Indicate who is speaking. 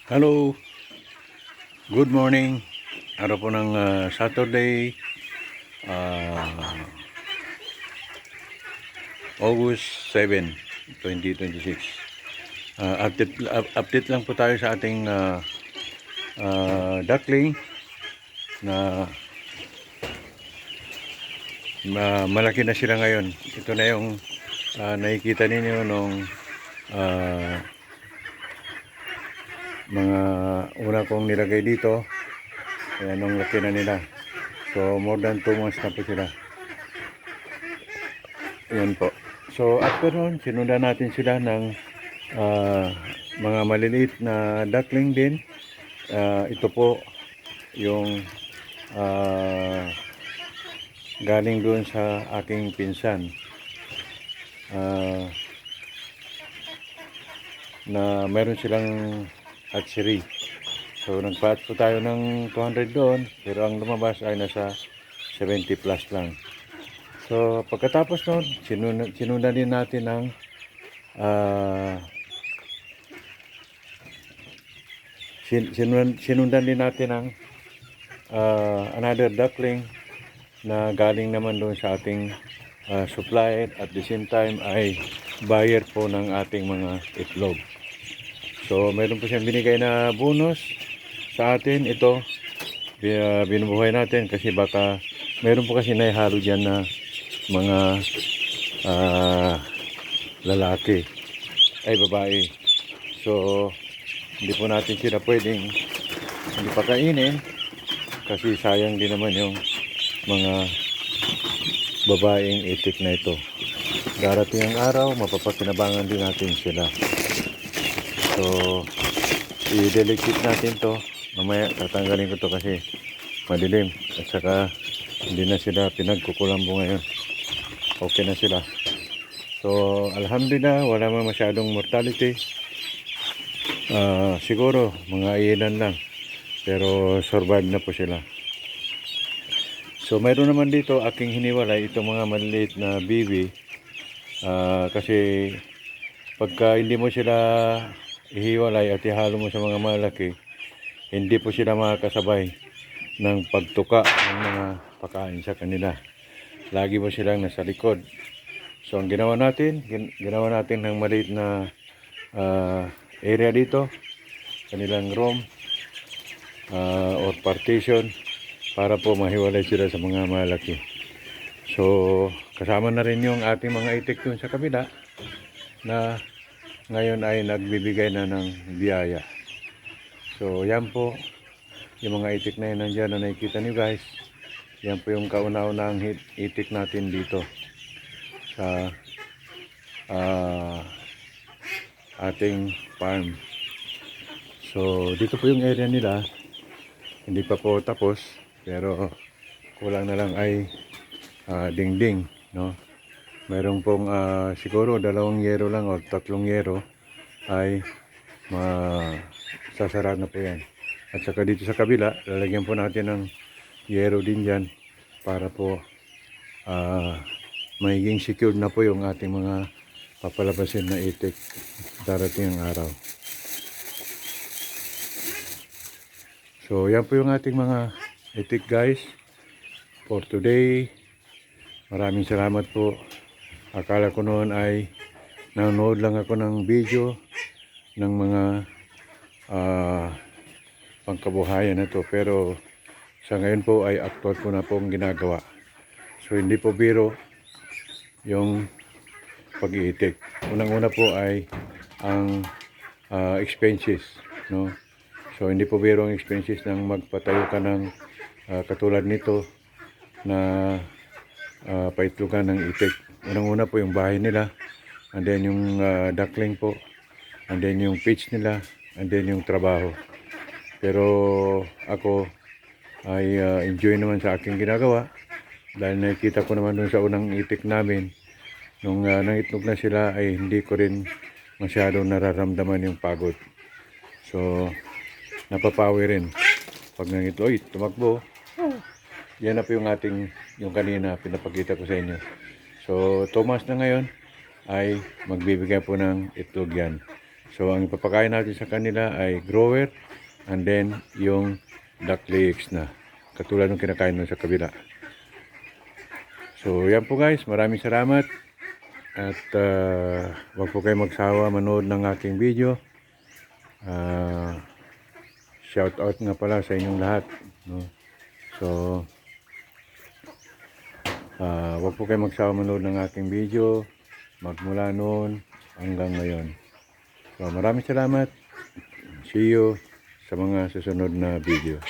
Speaker 1: Hello, good morning. Araw po ng Saturday, ah, August 7, 2026. Update lang po tayo sa ating duckling na malaki na sila ngayon. Ito na yung nakikita ninyo nung mga una kong nilagay dito. Ayan, nung laki na nila. So, more than 2 months na po sila. Ayan po. So, after nun, sinundan natin sila ng mga maliliit na duckling din. Ito po yung galing doon sa aking pinsan. Na meron silang hatchery. So, nagpa-hatch po tayo ng 200 doon, pero ang lumabas ay nasa 70 plus lang. So, pagkatapos nun, sinundan din natin ng sinundan din natin ng another duckling na galing naman doon sa ating supply, at the same time ay buyer po ng ating mga itlog. So, mayroon po siyang binigay na bonus sa atin. Ito, binubuhay natin kasi baka mayroon po kasi naihalo dyan na mga lalaki ay babae. So, hindi po natin sila pwedeng hindi pakainin kasi sayang din naman yung mga babaeng itik na ito. Darating ang araw, mapapakinabangan din natin sila. So, i-delicate natin to. Mamaya tatanggalin ko to kasi madilim. At saka hindi na sila pinagkukulambo ngayon. Okay na sila. So, alhamdulillah, wala man masyadong mortality. Siguro, mga ilan lang. Pero survive na po sila. So, mayroon naman dito aking hiniwalay itong mga maliliit na bibi. Kasi pagka hindi mo sila ihiwalay at ihalo mo sa mga malaki, hindi po sila makakasabay ng pagtuka ng mga pagkain sa kanila. Lagi mo silang nasa likod. So, ang ginawa natin ng maliit na area dito, kanilang room or partition, para po mahiwalay sila sa mga malaki. So, kasama na rin yung ating mga itik dun sa kabila na ngayon ay nagbibigay na ng biyaya. So, yan po yung mga itik na yun nandiyan na nakikita niyo guys. Yan po yung kauna-unang itik natin dito sa ating farm. So, dito po yung area nila. Hindi pa po tapos, pero kulang na lang ay dingding, no? Mayroon pong siguro 2 yero lang o 3 yero ay sasara na po yan. At saka dito sa kabila, lalagyan po natin ng yero din dyan para po magiging secured na po yung ating mga papalabasin na itik darating ang araw. So, yan po yung ating mga itik guys for today. Maraming salamat po. Akala ko noon ay nanonood lang ako ng video ng mga pangkabuhayan na to, pero sa ngayon po ay actual ko na pong ginagawa. So, hindi po biro yung pag-iitik. Unang-una po ay ang expenses, no? So, hindi po biro ang expenses ng magpatayo ka ng katulad nito na paitlugan ng itik. Unang-una po yung bahay nila, and then yung duckling po, and then yung pitch nila, and then yung trabaho. Pero ako ay enjoy naman sa aking ginagawa dahil nakikita ko naman dun sa unang itik namin nung nangitlog na sila ay hindi ko rin masyadong nararamdaman yung pagod. So, napapawi rin pag nangitlog, tumakbo. Yan na po yung yung kanina pinapakita ko sa inyo. So, 2 months na ngayon ay magbibigay po ng itlog yan. So ang ipapakain natin sa kanila ay grower and then yung duck eggs na katulad ng kinakain nun sa kabila. So yan po guys, maraming salamat at wag po kayo magsawa manood ng aking video. Shout out nga pala sa inyong lahat, no? So wag po kayo magsawa manood ng aking video magmula noon hanggang ngayon. So maraming salamat. See you sa mga susunod na video.